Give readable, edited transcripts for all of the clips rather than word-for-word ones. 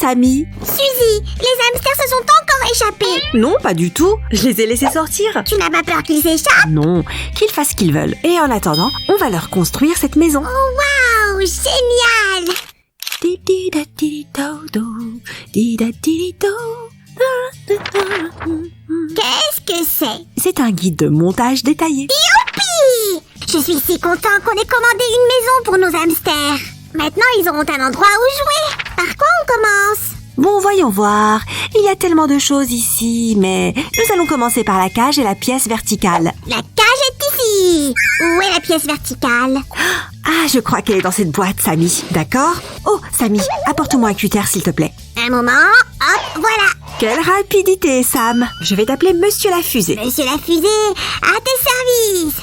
Samy. Suzy, les hamsters se sont encore échappés. Non, pas du tout. Je les ai laissés sortir. Tu n'as pas peur qu'ils s'échappent? Non, qu'ils fassent ce qu'ils veulent. Et en attendant, on va leur construire cette maison. Oh, waouh, génial! Qu'est-ce que c'est? C'est un guide de montage détaillé. Youpi! Je suis si content qu'on ait commandé une maison pour nos hamsters. Maintenant, ils auront un endroit où jouer. Par quoi on commence? Bon, voyons voir. Il y a tellement de choses ici, mais nous allons commencer par la cage et la pièce verticale. La cage est ici. Où est la pièce verticale? Ah, je crois qu'elle est dans cette boîte, Samy. D'accord? Oh, Samy, apporte-moi un cutter, s'il te plaît. Un moment. Hop, voilà. Quelle rapidité, Sam. Je vais t'appeler Monsieur la Fusée. Monsieur la Fusée, à tes services.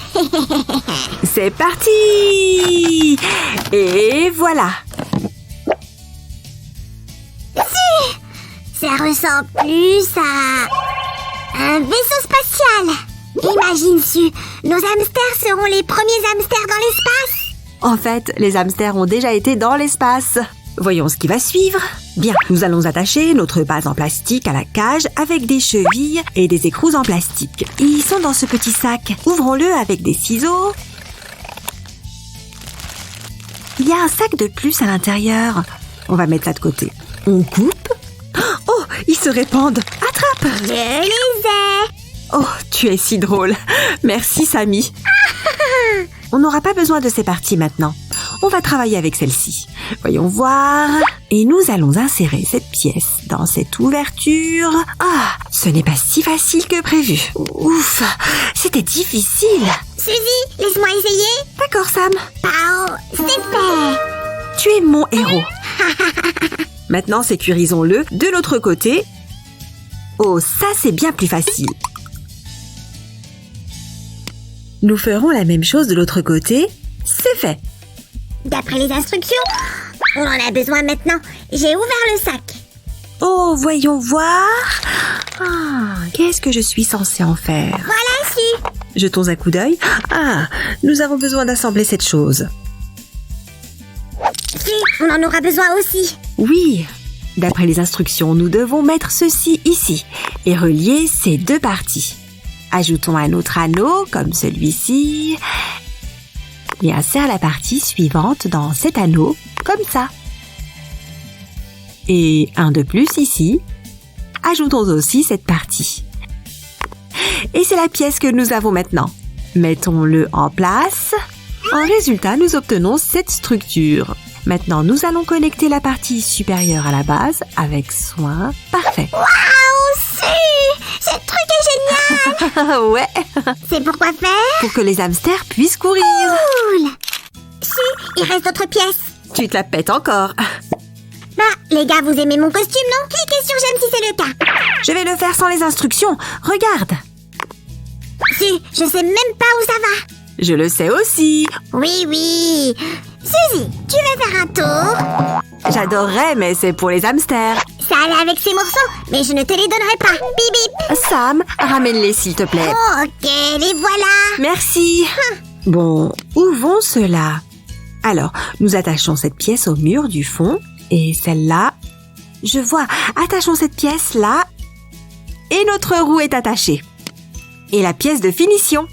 C'est parti! Et voilà. Ça ressemble plus à un vaisseau spatial. Imagine, Su, nos hamsters seront les premiers hamsters dans l'espace. En fait, les hamsters ont déjà été dans l'espace. Voyons ce qui va suivre. Bien, nous allons attacher notre base en plastique à la cage avec des chevilles et des écrous en plastique. Ils sont dans ce petit sac. Ouvrons-le avec des ciseaux. Il y a un sac de plus à l'intérieur. On va mettre ça de côté. On coupe. Oh, ils se répandent. Attrape! Je les ai. Oh, tu es si drôle. Merci, Samy. On n'aura pas besoin de ces parties maintenant. On va travailler avec celle-ci. Voyons voir. Et nous allons insérer cette pièce dans cette ouverture. Ah, ce n'est pas si facile que prévu. Ouf, c'était difficile. Suzy, laisse-moi essayer. D'accord, Sam. Pao, c'est fait. Tu es mon héros. Maintenant, sécurisons-le de l'autre côté. Oh, ça, c'est bien plus facile. Nous ferons la même chose de l'autre côté. C'est fait. D'après les instructions, on en a besoin maintenant. J'ai ouvert le sac. Oh, voyons voir. Ah, qu'est-ce que je suis censée en faire? Voilà, Su. Jetons un coup d'œil. Ah, nous avons besoin d'assembler cette chose. Su, on en aura besoin aussi. Oui, d'après les instructions, nous devons mettre ceci ici et relier ces deux parties. Ajoutons un autre anneau, comme celui-ci, et insère la partie suivante dans cet anneau, comme ça. Et un de plus ici. Ajoutons aussi cette partie. Et c'est la pièce que nous avons maintenant. Mettons-le en place. En résultat, nous obtenons cette structure. Maintenant, nous allons connecter la partie supérieure à la base avec soin. Parfait. Waouh, Su! Ce truc est génial! Ouais. C'est pour quoi faire? Pour que les hamsters puissent courir. Cool! Su, il reste d'autres pièces. Tu te la pètes encore. Bah, les gars, vous aimez mon costume, non? Cliquez sur j'aime si c'est le cas. Je vais le faire sans les instructions. Regarde. Su, je sais même pas où ça va. Je le sais aussi. Oui, oui. Suzy, tu veux faire un tour? J'adorerais, mais c'est pour les hamsters. Ça allait avec ces morceaux, mais je ne te les donnerai pas. Bip bip. Sam, ramène-les s'il te plaît. Oh, ok, les voilà. Merci. Bon, où vont ceux-là? Alors, nous attachons cette pièce au mur du fond et celle-là. Je vois, attachons cette pièce là et notre roue est attachée. Et la pièce de finition.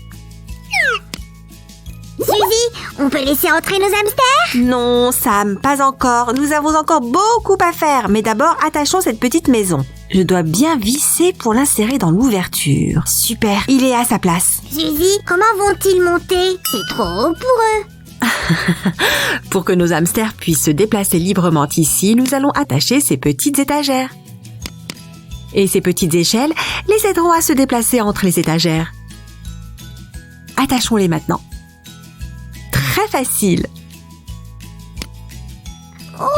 Suzy, on peut laisser entrer nos hamsters? Non, Sam, pas encore. Nous avons encore beaucoup à faire. Mais d'abord, attachons cette petite maison. Je dois bien visser pour l'insérer dans l'ouverture. Super, il est à sa place. Suzy, comment vont-ils monter? C'est trop haut pour eux. Pour que nos hamsters puissent se déplacer librement ici, nous allons attacher ces petites étagères. Et ces petites échelles les aideront à se déplacer entre les étagères. Attachons-les maintenant. Très facile. Waouh!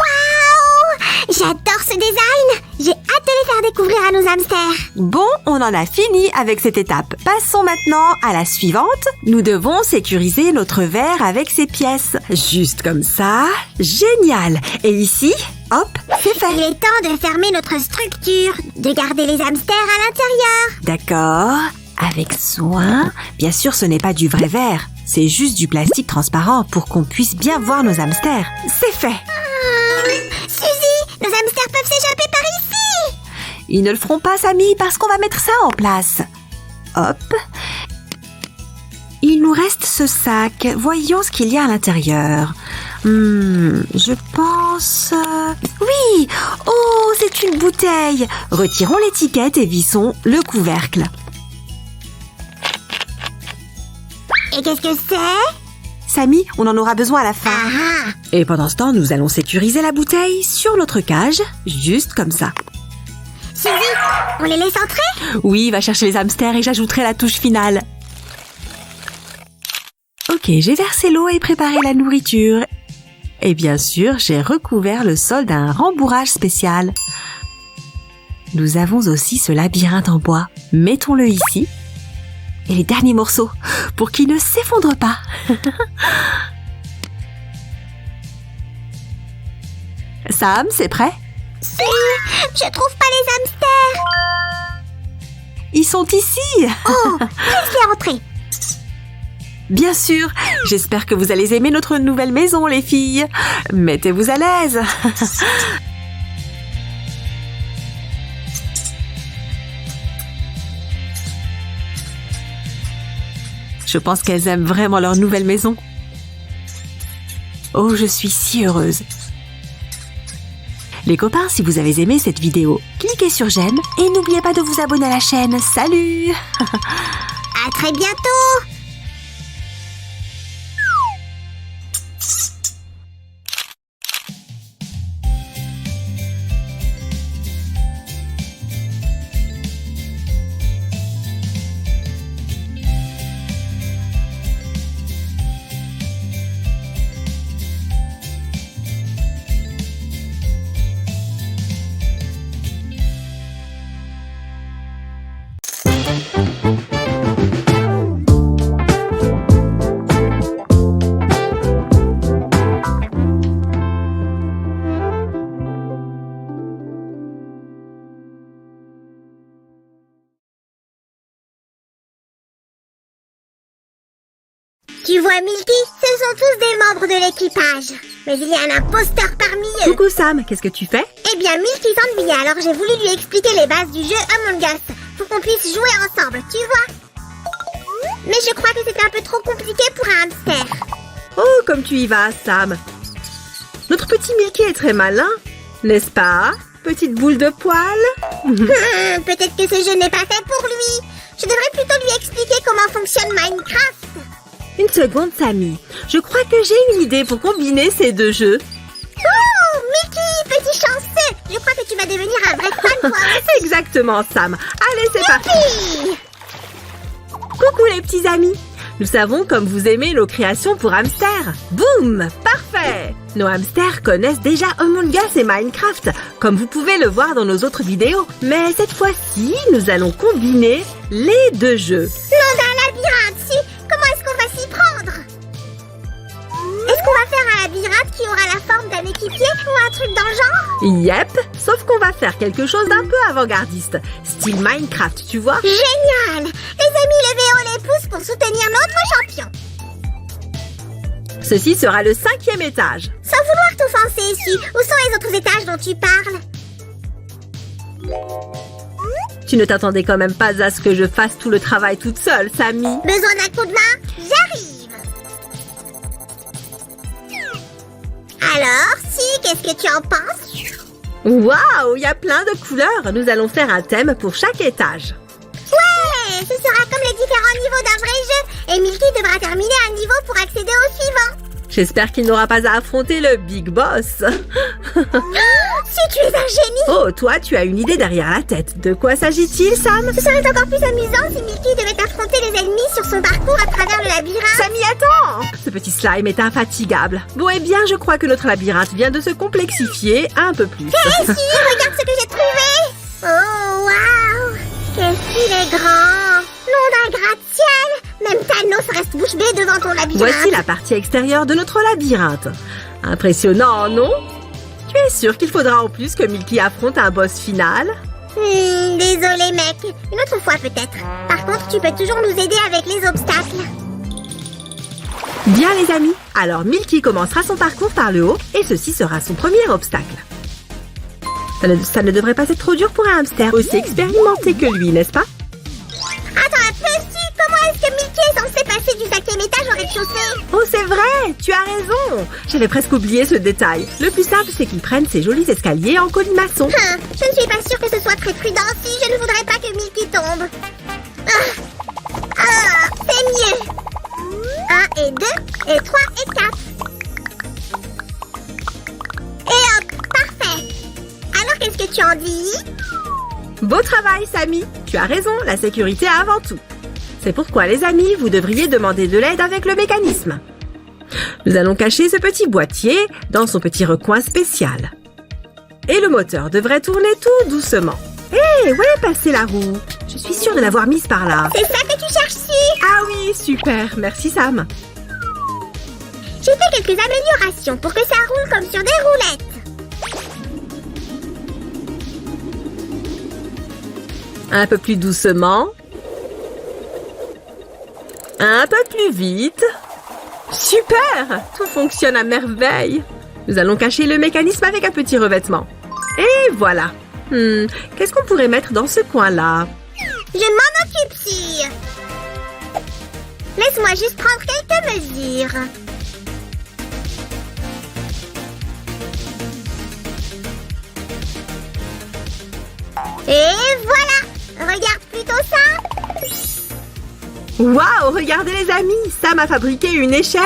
J'adore ce design! J'ai hâte de les faire découvrir à nos hamsters. Bon, on en a fini avec cette étape. Passons maintenant à la suivante. Nous devons sécuriser notre verre avec ces pièces. Juste comme ça. Génial! Et ici, hop, c'est fait. Il est temps de fermer notre structure, de garder les hamsters à l'intérieur. D'accord. Avec soin. Bien sûr, ce n'est pas du vrai verre. C'est juste du plastique transparent pour qu'on puisse bien voir nos hamsters. C'est fait. Suzy, nos hamsters peuvent s'échapper par ici. Ils ne le feront pas, Samy, parce qu'on va mettre ça en place. Hop. Il nous reste ce sac. Voyons ce qu'il y a à l'intérieur. Je pense... Oui! Oh, c'est une bouteille! Retirons l'étiquette et vissons le couvercle. Et qu'est-ce que c'est? Samy, on en aura besoin à la fin. Ah. Et pendant ce temps, nous allons sécuriser la bouteille sur notre cage, juste comme ça. Suzy, on les laisse entrer? Oui, va chercher les hamsters et j'ajouterai la touche finale. Ok, j'ai versé l'eau et préparé la nourriture. Et bien sûr, j'ai recouvert le sol d'un rembourrage spécial. Nous avons aussi ce labyrinthe en bois. Mettons-le ici. Et les derniers morceaux, pour qu'il ne s'effondre pas. Sam, c'est prêt? Si, je trouve pas les hamsters. Ils sont ici. Oh, laisse-les entrer. Bien sûr, j'espère que vous allez aimer notre nouvelle maison, les filles. Mettez-vous à l'aise. Je pense qu'elles aiment vraiment leur nouvelle maison. Oh, je suis si heureuse. Les copains, si vous avez aimé cette vidéo, cliquez sur j'aime et n'oubliez pas de vous abonner à la chaîne. Salut! À très bientôt. Tu vois, Milky, ce sont tous des membres de l'équipage. Mais il y a un imposteur parmi eux. Coucou Sam, qu'est-ce que tu fais? Eh bien, Milky s'ennuyait, alors j'ai voulu lui expliquer les bases du jeu Among Us pour qu'on puisse jouer ensemble, tu vois. Mais je crois que c'était un peu trop compliqué pour un hamster. Oh, comme tu y vas, Sam. Notre petit Milky est très malin, n'est-ce pas? Petite boule de poil. Peut-être que ce jeu n'est pas fait pour lui. Je devrais plutôt lui expliquer comment fonctionne Minecraft. Une seconde, Sammy. Je crois que j'ai une idée pour combiner ces deux jeux. Oh, Milky, petit chanceux. Je crois que tu vas devenir un vrai fan, toi aussi. Exactement, Sam. Allez, c'est parti. Youpi. Coucou les petits amis. Nous savons comme vous aimez nos créations pour hamsters. Boum! Parfait! Nos hamsters connaissent déjà Among Us et Minecraft, comme vous pouvez le voir dans nos autres vidéos. Mais cette fois-ci, nous allons combiner les deux jeux. Nom d'un labyrinthe, si. Comment est-ce qu'on va s'y prendre? Est-ce qu'on va faire un labyrinthe qui aura la forme d'un équipier ou un truc dans le genre? Yep, sauf qu'on va faire quelque chose d'un peu avant-gardiste, style Minecraft, tu vois? Génial! Les amis, levez haut les pouces pour soutenir notre champion. Ceci sera le 5e étage. Sans vouloir t'offenser, si. Où sont les autres étages dont tu parles? Tu ne t'attendais quand même pas à ce que je fasse tout le travail toute seule, Sammy. Besoin d'un coup de main? J'arrive! Alors, si, qu'est-ce que tu en penses? Waouh, il y a plein de couleurs. Nous allons faire un thème pour chaque étage. Ouais, ce sera comme les différents niveaux d'un vrai jeu. Et Milky devra terminer un niveau pour accéder au suivant. J'espère qu'il n'aura pas à affronter le Big Boss. Si tu es un génie! Oh, toi, tu as une idée derrière la tête. De quoi s'agit-il, Sam? Ce serait encore plus amusant si Milky devait affronter les ennemis sur son parcours à travers le labyrinthe. Sammy, attends! Ce petit slime est infatigable. Bon, eh bien, je crois que notre labyrinthe vient de se complexifier un peu plus. Hé, si, regarde ce que j'ai trouvé! Oh, waouh! Qu'est-ce qu'il est grand! Nom d'un gratte-ciel! Même Thanos reste bouche bée devant ton labyrinthe. Voici la partie extérieure de notre labyrinthe. Impressionnant, non? Tu es sûr qu'il faudra en plus que Milky affronte un boss final? Désolé, mec. Une autre fois, peut-être. Par contre, tu peux toujours nous aider avec les obstacles. Bien, les amis. Alors, Milky commencera son parcours par le haut et ceci sera son premier obstacle. Ça ne devrait pas être trop dur pour un hamster aussi expérimenté que lui, n'est-ce pas? Attends un peu, si, comment est-ce que Milky est censé passer du 5e étage au rez-de-chaussée? Oh, c'est vrai, tu as raison. J'avais presque oublié ce détail. Le plus simple, c'est qu'il prenne ces jolis escaliers en colimaçon. Je ne suis pas sûre que ce soit très prudent si je ne voudrais pas que Milky tombe. C'est mieux. 1 et 2 et 3 et 4. Et hop, parfait. Alors qu'est-ce que tu en dis? Beau travail, Samy. Tu as raison, la sécurité avant tout. C'est pourquoi, les amis, vous devriez demander de l'aide avec le mécanisme. Nous allons cacher ce petit boîtier dans son petit recoin spécial. Et le moteur devrait tourner tout doucement. Hé, où est passée la roue? Je suis sûre de l'avoir mise par là. C'est ça que tu cherches, si? Ah oui, super. Merci, Sam. J'ai fait quelques améliorations pour que ça roule comme sur des roulettes. Un peu plus doucement. Un peu plus vite. Super! Tout fonctionne à merveille. Nous allons cacher le mécanisme avec un petit revêtement. Et voilà. Qu'est-ce qu'on pourrait mettre dans ce coin-là? Je m'en occupe, si. Laisse-moi juste prendre quelques mesures. Et voilà! Regarde plutôt ça! Waouh, regardez les amis, Sam a fabriqué une échelle.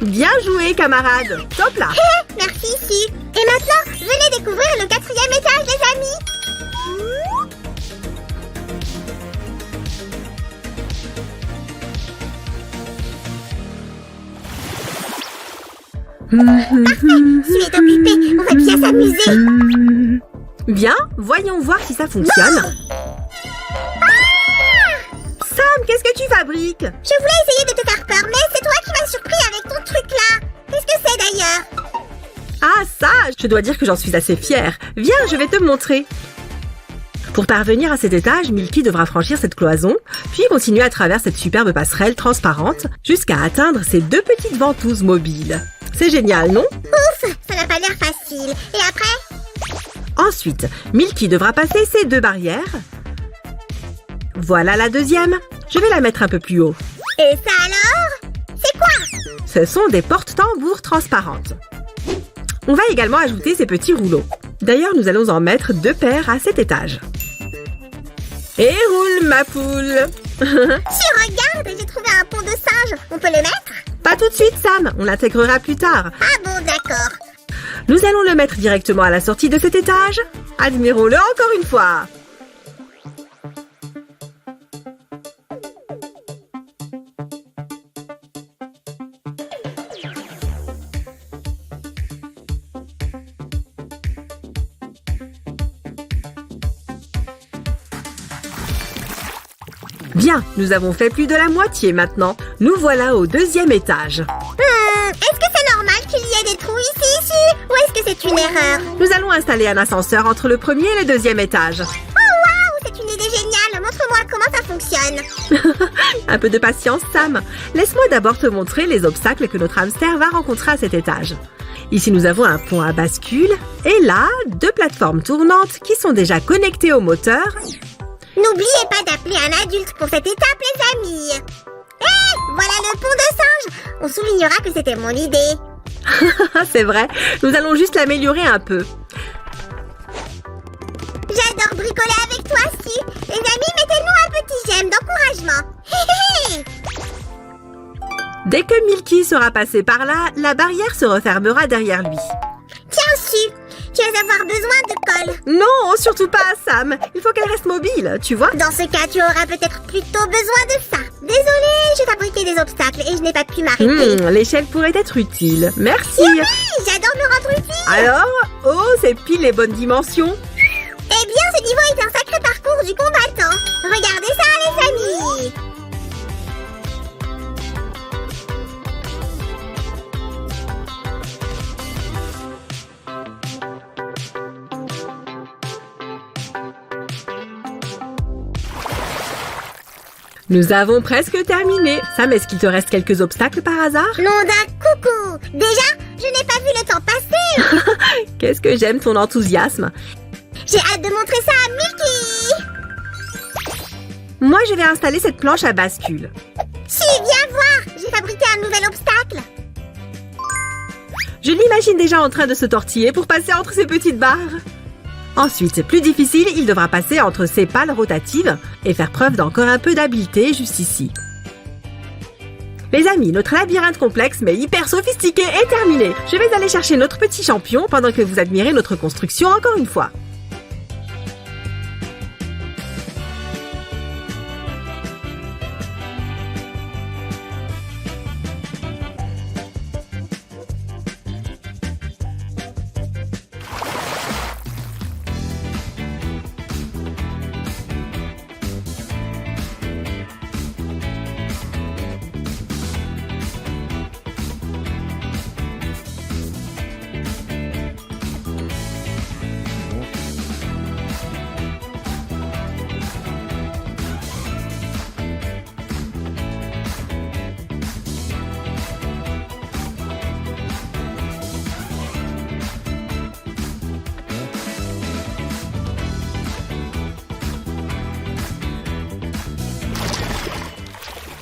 Bien joué, camarade. Top là. Merci, si. Et maintenant, venez découvrir le 4e étage, les amis. Parfait, Sue est occupée. On va bien s'amuser. Bien, voyons voir si ça fonctionne. Sam, qu'est-ce que tu fabriques? Je voulais essayer de te faire peur, mais c'est toi qui m'as surpris avec ton truc là. Qu'est-ce que c'est d'ailleurs? Ah ça, je dois dire que j'en suis assez fière. Viens, je vais te montrer. Pour parvenir à cet étage, Milky devra franchir cette cloison, puis continuer à travers cette superbe passerelle transparente jusqu'à atteindre ces 2 petites ventouses mobiles. C'est génial, non? Ouf, ça n'a pas l'air facile. Et après? Ensuite, Milky devra passer ces 2 barrières. Voilà la deuxième. Je vais la mettre un peu plus haut. Et ça alors? C'est quoi? Ce sont des portes-tambours transparentes. On va également ajouter ces petits rouleaux. D'ailleurs, nous allons en mettre 2 paires à cet étage. Et roule, ma poule. Tu regardes, j'ai trouvé un pont de singe. On peut le mettre? Pas tout de suite, Sam. On l'intégrera plus tard. Ah bon, d'accord. Nous allons le mettre directement à la sortie de cet étage. Admirons-le encore une fois. Bien, nous avons fait plus de la moitié maintenant. Nous voilà au 2e étage. Est-ce que c'est normal qu'il y ait des trous ici, ou est-ce que c'est une erreur? Nous allons installer un ascenseur entre le 1er et le 2e étage. Oh waouh, c'est une idée géniale. Montre-moi comment ça fonctionne. Un peu de patience, Sam. Laisse-moi d'abord te montrer les obstacles que notre hamster va rencontrer à cet étage. Ici, nous avons un pont à bascule et là, 2 plateformes tournantes qui sont déjà connectées au moteur. N'oubliez pas d'appeler un adulte pour cette étape, les amis. Hé, voilà le pont de singe. On soulignera que c'était mon idée. C'est vrai, nous allons juste l'améliorer un peu. J'adore bricoler avec toi, si. Les amis, mettez-nous un petit j'aime d'encouragement. Dès que Milky sera passé par là, la barrière se refermera derrière lui. Tiens, Su, tu vas avoir besoin de colle. Non, surtout pas, Sam. Il faut qu'elle reste mobile, tu vois. Dans ce cas, tu auras peut-être plutôt besoin de ça. Désolée, j'ai fabriqué des obstacles et je n'ai pas pu m'arrêter. L'échelle pourrait être utile. Merci. Oui, j'adore me rendre utile. Alors, oh, c'est pile les bonnes dimensions. Eh bien, ce niveau est un sacré parcours du combattant. Regardez ça, les amis. Nous avons presque terminé. Sam, est-ce qu'il te reste quelques obstacles par hasard? Nom d'un coucou. Déjà, je n'ai pas vu le temps passer. Qu'est-ce que j'aime ton enthousiasme. J'ai hâte de montrer ça à Milky. Moi, je vais installer cette planche à bascule. Si, viens voir. J'ai fabriqué un nouvel obstacle. Je l'imagine déjà en train de se tortiller pour passer entre ces petites barres. Ensuite, plus difficile, il devra passer entre ces pales rotatives et faire preuve d'encore un peu d'habileté juste ici. Les amis, notre labyrinthe complexe mais hyper sophistiqué est terminé. Je vais aller chercher notre petit champion pendant que vous admirez notre construction encore une fois.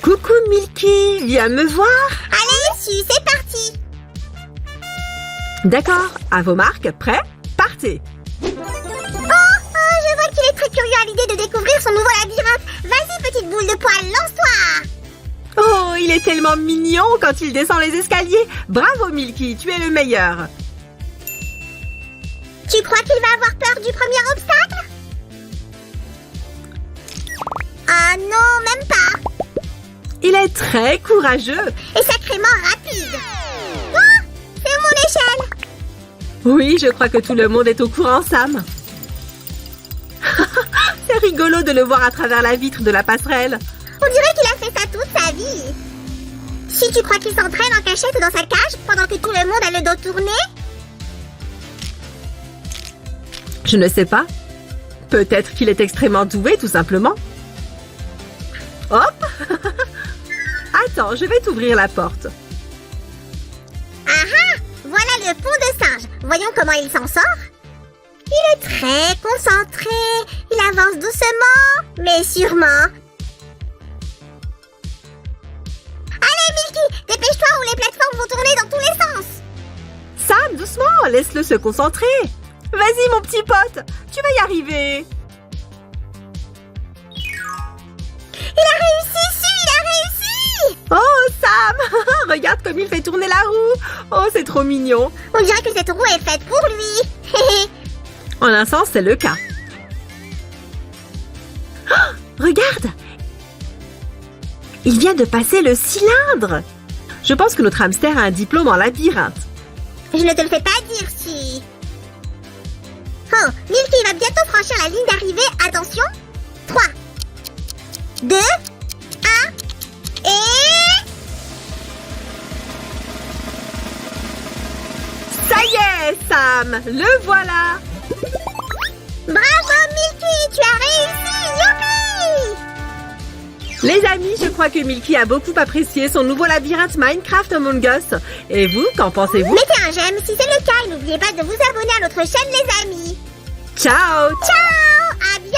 Coucou Milky, viens me voir. Allez, Su, c'est parti. D'accord, à vos marques, prêts, partez. Oh, je vois qu'il est très curieux à l'idée de découvrir son nouveau labyrinthe. Vas-y, petite boule de poil, lance-toi. Oh, il est tellement mignon quand il descend les escaliers. Bravo Milky, tu es le meilleur. Tu crois qu'il va avoir peur du premier obstacle? Ah non, même pas. Il est très courageux. Et sacrément rapide. Oh, c'est mon échelle. Oui, je crois que tout le monde est au courant, Sam. C'est rigolo de le voir à travers la vitre de la passerelle. On dirait qu'il a fait ça toute sa vie. Si tu crois qu'il s'entraîne en cachette dans sa cage pendant que tout le monde a le dos tourné? Je ne sais pas. Peut-être qu'il est extrêmement doué, tout simplement. Hop! Attends, je vais t'ouvrir la porte. Ah ah! Voilà le pont de singe. Voyons comment il s'en sort. Il est très concentré. Il avance doucement, mais sûrement. Allez, Milky, dépêche-toi ou les plateformes vont tourner dans tous les sens. Sam, doucement, laisse-le se concentrer. Vas-y, mon petit pote, tu vas y arriver. Il a réussi, Su, il a réussi! Oh, Sam, regarde comme il fait tourner la roue. Oh, c'est trop mignon. On dirait que cette roue est faite pour lui. En un sens, c'est le cas. Oh, regarde! Il vient de passer le cylindre. Je pense que notre hamster a un diplôme en labyrinthe. Je ne te le fais pas dire, Su. Oh, Milky va bientôt franchir la ligne d'arrivée. Attention. 3, 2, 1, et... Ça y est, Sam, le voilà. Bravo, Milky, tu as réussi. Youpi! Les amis, je crois que Milky a beaucoup apprécié son nouveau labyrinthe Minecraft Among Us. Et vous, qu'en pensez-vous? Mettez un j'aime si c'est le cas et n'oubliez pas de vous abonner à notre chaîne, les amis. Ciao! Ciao! À bientôt!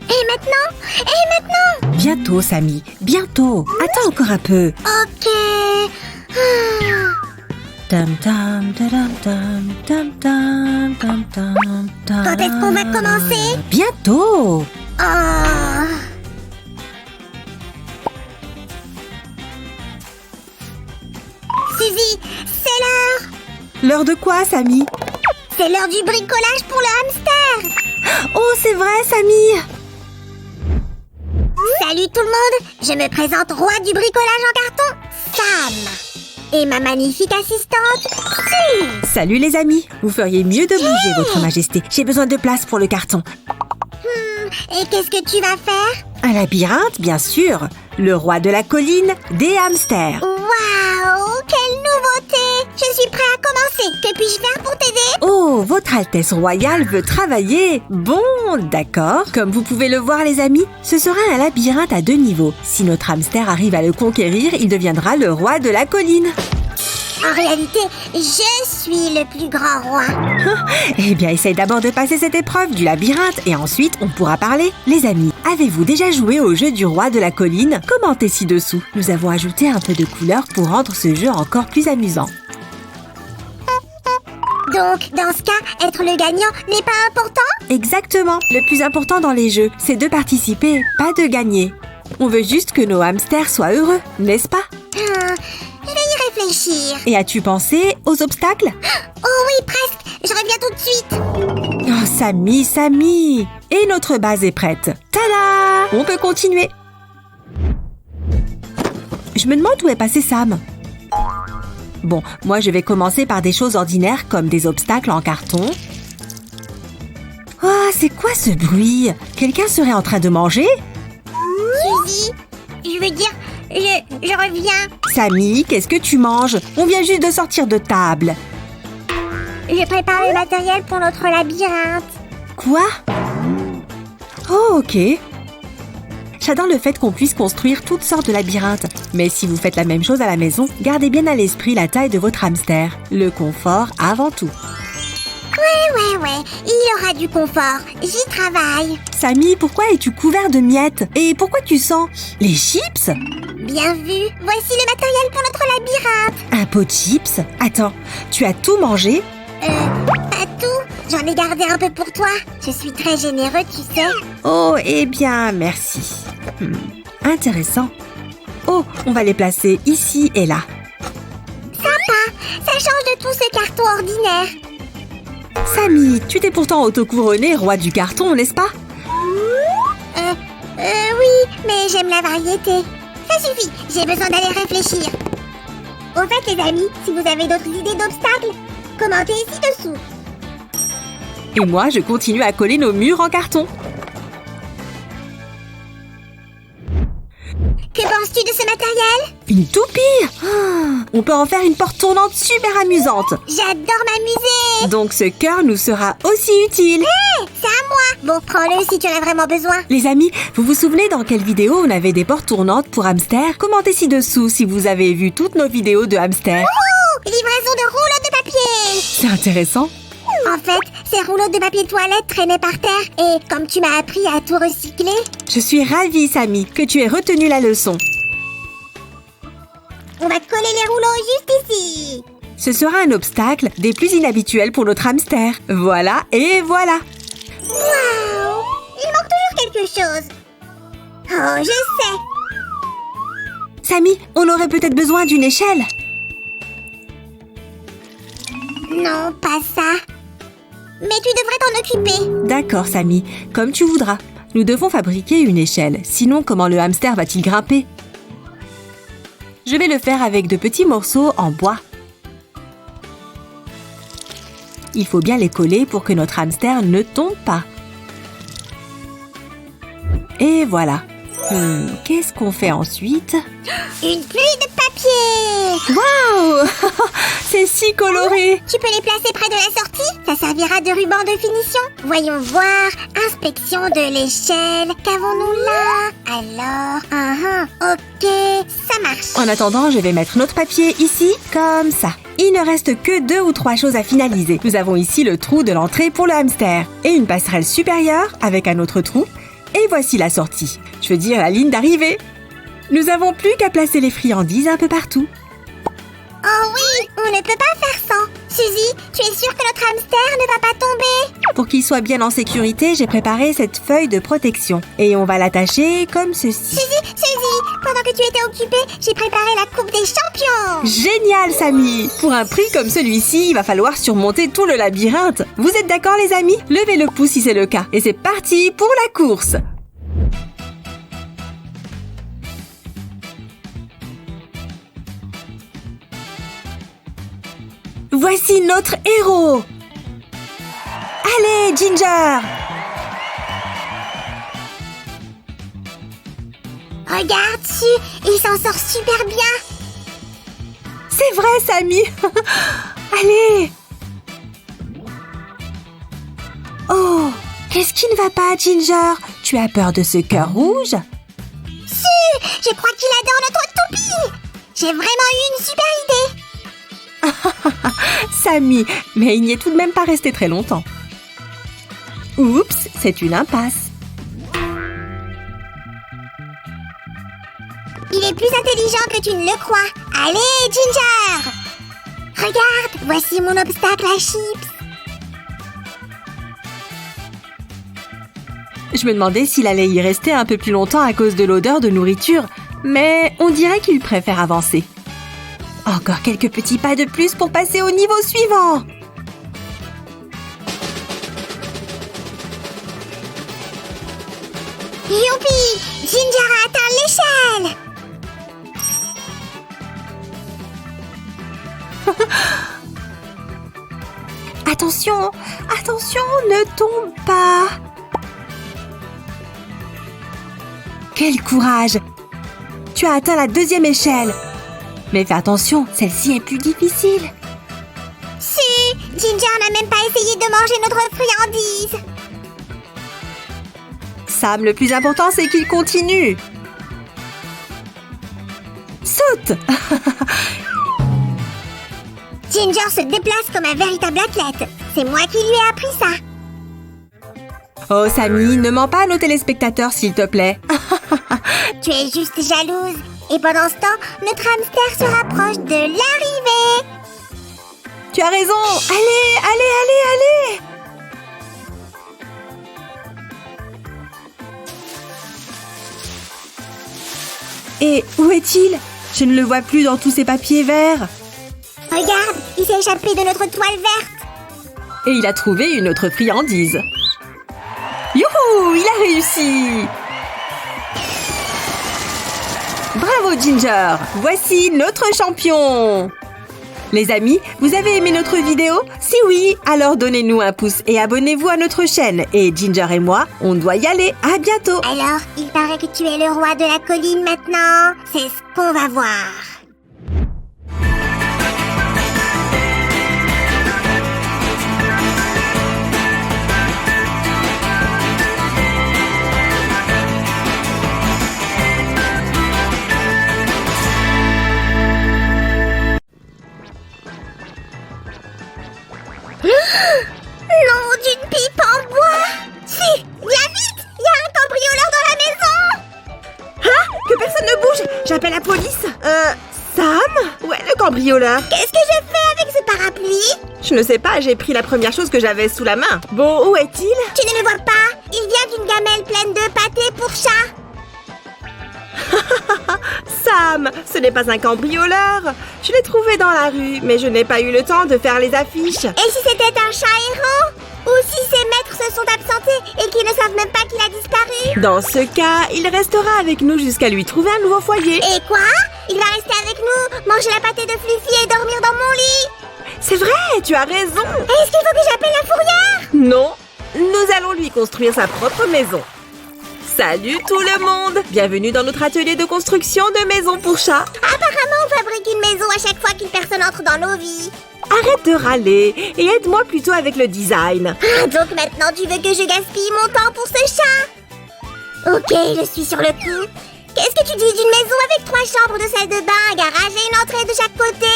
Et maintenant? Bientôt, Samy, bientôt. Attends encore un peu. Ok. Tam tam tam tam tam tam tam tam tam. Quand est-ce qu'on va commencer? Bientôt. Oh. Suzy, c'est l'heure. L'heure de quoi, Samy? C'est l'heure du bricolage pour le hamster. Oh, c'est vrai, Samy. Salut tout le monde, je me présente roi du bricolage en carton, Sam. Et ma magnifique assistante, Su. Salut les amis. Vous feriez mieux de bouger, votre majesté. J'ai besoin de place pour le carton. Et qu'est-ce que tu vas faire? Un labyrinthe, bien sûr. Le roi de la colline des hamsters. Waouh, quelle nouveauté! Je suis prêt à commencer. Que puis-je faire pour t'aider? Oh, votre Altesse Royale veut travailler. Bon, d'accord. Comme vous pouvez le voir, les amis, ce sera un labyrinthe à 2 niveaux. Si notre hamster arrive à le conquérir, il deviendra le roi de la colline. En réalité, je suis le plus grand roi. Eh bien, essaye d'abord de passer cette épreuve du labyrinthe et ensuite on pourra parler. Les amis, avez-vous déjà joué au jeu du roi de la colline? Commentez ci-dessous. Nous avons ajouté un peu de couleur pour rendre ce jeu encore plus amusant. Donc, dans ce cas, être le gagnant n'est pas important? Exactement. Le plus important dans les jeux, c'est de participer, pas de gagner. On veut juste que nos hamsters soient heureux, n'est-ce pas? Je vais y réfléchir. Et as-tu pensé aux obstacles? Oh oui, presque. Je reviens tout de suite. Oh, Samy! Et notre base est prête. Tada! On peut continuer. Je me demande où est passé Sam. Bon, moi je vais commencer par des choses ordinaires comme des obstacles en carton. Ah, c'est quoi ce bruit? Quelqu'un serait en train de manger? Suzy, je veux dire, je reviens. Samy, qu'est-ce que tu manges? On vient juste de sortir de table. Je prépare le matériel pour notre labyrinthe. Quoi? Oh, ok. J'adore le fait qu'on puisse construire toutes sortes de labyrinthes. Mais si vous faites la même chose à la maison, gardez bien à l'esprit la taille de votre hamster. Le confort avant tout. Ouais, il y aura du confort. J'y travaille. Samy, pourquoi es-tu couvert de miettes? Et pourquoi tu sens les chips? Bien vu. Voici le matériel pour notre labyrinthe. Un pot de chips? Attends, tu as tout mangé? Pas tout. J'en ai gardé un peu pour toi. Je suis très généreux, tu sais. Oh, eh bien, merci. Intéressant. Oh, on va les placer ici et là. Sympa. Ça change de tout ce carton ordinaire. Samy, tu t'es pourtant autocouronné roi du carton, n'est-ce pas? Oui, mais j'aime la variété. Ça suffit, j'ai besoin d'aller réfléchir. Au fait, les amis, si vous avez d'autres idées d'obstacles, commentez ici dessous. Et moi, je continue à coller nos murs en carton. Que penses-tu de ce matériel? Une toupie! On peut en faire une porte tournante super amusante. J'adore m'amuser. Donc ce cœur nous sera aussi utile. Hé, c'est à moi. Bon, prends-le si tu en as vraiment besoin. Les amis, vous vous souvenez dans quelle vidéo on avait des portes tournantes pour hamsters? Commentez ci-dessous si vous avez vu toutes nos vidéos de hamsters. Oh, livraison de rouleaux de papier. C'est intéressant. En fait, ces rouleaux de papier toilette traînaient par terre et comme tu m'as appris à tout recycler... Je suis ravie, Samy, que tu aies retenu la leçon. On va coller les rouleaux juste ici. Ce sera un obstacle des plus inhabituels pour notre hamster. Voilà et voilà. Waouh! Il manque toujours quelque chose. Oh, je sais. Samy, on aurait peut-être besoin d'une échelle. Non, pas ça. Mais tu devrais t'en occuper. D'accord, Samy, comme tu voudras. Nous devons fabriquer une échelle, sinon comment le hamster va-t-il grimper? Je vais le faire avec de petits morceaux en bois. Il faut bien les coller pour que notre hamster ne tombe pas. Et voilà. Qu'est-ce qu'on fait ensuite? Une pluie de papier. Waouh! C'est si coloré! Tu peux les placer près de la sortie? Ça servira de ruban de finition. Voyons voir. Inspection de l'échelle. Qu'avons-nous là? Alors, ok, ça marche. En attendant, je vais mettre notre papier ici, comme ça. Il ne reste que 2 ou 3 choses à finaliser. Nous avons ici le trou de l'entrée pour le hamster et une passerelle supérieure avec un autre trou. Et voici la sortie. Je veux dire la ligne d'arrivée. Nous n'avons plus qu'à placer les friandises un peu partout. Oh oui, on ne peut pas faire sans. Suzy, tu es sûre que notre hamster ne va pas tomber? Pour qu'il soit bien en sécurité, j'ai préparé cette feuille de protection. Et on va l'attacher comme ceci. Suzy, pendant que tu étais occupée, j'ai préparé la Coupe des Champions. Génial, Samy! Pour un prix comme celui-ci, il va falloir surmonter tout le labyrinthe. Vous êtes d'accord, les amis? Levez le pouce si c'est le cas. Et c'est parti pour la course! Voici notre héros! Allez, Ginger! Regarde, Su, il s'en sort super bien. C'est C'est vrai, Sammy. Allez. Oh, qu'est-ce qui ne va pas, Ginger? Tu as peur de ce cœur rouge? Si, je crois qu'il adore notre toupie. J'ai vraiment eu une super idée. Sammy, mais il n'y est tout de même pas resté très longtemps. Oups, c'est une impasse. Il est plus intelligent que tu ne le crois. Allez, Ginger! Regarde, voici mon obstacle à chips. Je me demandais s'il allait y rester un peu plus longtemps à cause de l'odeur de nourriture, mais on dirait qu'il préfère avancer. Encore quelques petits pas de plus pour passer au niveau suivant. Youpi! Ginger a atteint l'échelle! Attention, attention, ne tombe pas. Quel courage! Tu as atteint la 2e échelle. Mais fais attention, celle-ci est plus difficile. Si, Ginger n'a même pas essayé de manger notre friandise. Sam, le plus important, c'est qu'il continue. Saute! Ginger se déplace comme un véritable athlète. C'est moi qui lui ai appris ça. Oh, Sammy, ne mens pas à nos téléspectateurs, s'il te plaît. Tu es juste jalouse. Et pendant ce temps, notre hamster se rapproche de l'arrivée. Tu as raison. Allez, allez, allez, allez. Et où est-il? Je ne le vois plus dans tous ces papiers verts. Regarde, il s'est échappé de notre toile verte. Et il a trouvé une autre friandise. Youhou, il a réussi! Bravo Ginger! Voici notre champion! Les amis, vous avez aimé notre vidéo? Si oui, alors donnez-nous un pouce et abonnez-vous à notre chaîne. Et Ginger et moi, on doit y aller. À bientôt! Alors, il paraît que tu es le roi de la colline maintenant. C'est ce qu'on va voir. Non, d'une pipe en bois. Si, viens vite, il y a un cambrioleur dans la maison. Hein? Que personne ne bouge! J'appelle la police! Sam? Ouais, le cambrioleur. Qu'est-ce que je fais avec ce parapluie? Je ne sais pas, j'ai pris la première chose que j'avais sous la main. Bon, où est-il? Tu ne le vois pas? Il vient d'une gamelle pleine de pâté pour chat. Sam, ce n'est pas un cambrioleur. Je l'ai trouvé dans la rue, mais je n'ai pas eu le temps de faire les affiches. Et si c'était un chat héros? Ou si ses maîtres se sont absentés et qu'ils ne savent même pas qu'il a disparu? Dans ce cas, il restera avec nous jusqu'à lui trouver un nouveau foyer. Et quoi? Il va rester avec nous, manger la pâtée de Fluffy et dormir dans mon lit? C'est vrai, tu as raison. Est-ce qu'il faut que j'appelle la fourrière? Non, nous allons lui construire sa propre maison. Salut tout le monde! Bienvenue dans notre atelier de construction de maisons pour chats. Apparemment, on fabrique une maison à chaque fois qu'une personne entre dans nos vies. Arrête de râler et aide-moi plutôt avec le design. Ah, donc maintenant tu veux que je gaspille mon temps pour ce chat? Ok, je suis sur le coup. Qu'est-ce que tu dis d'une maison avec 3 chambres de salle de bain, un garage et une entrée de chaque côté?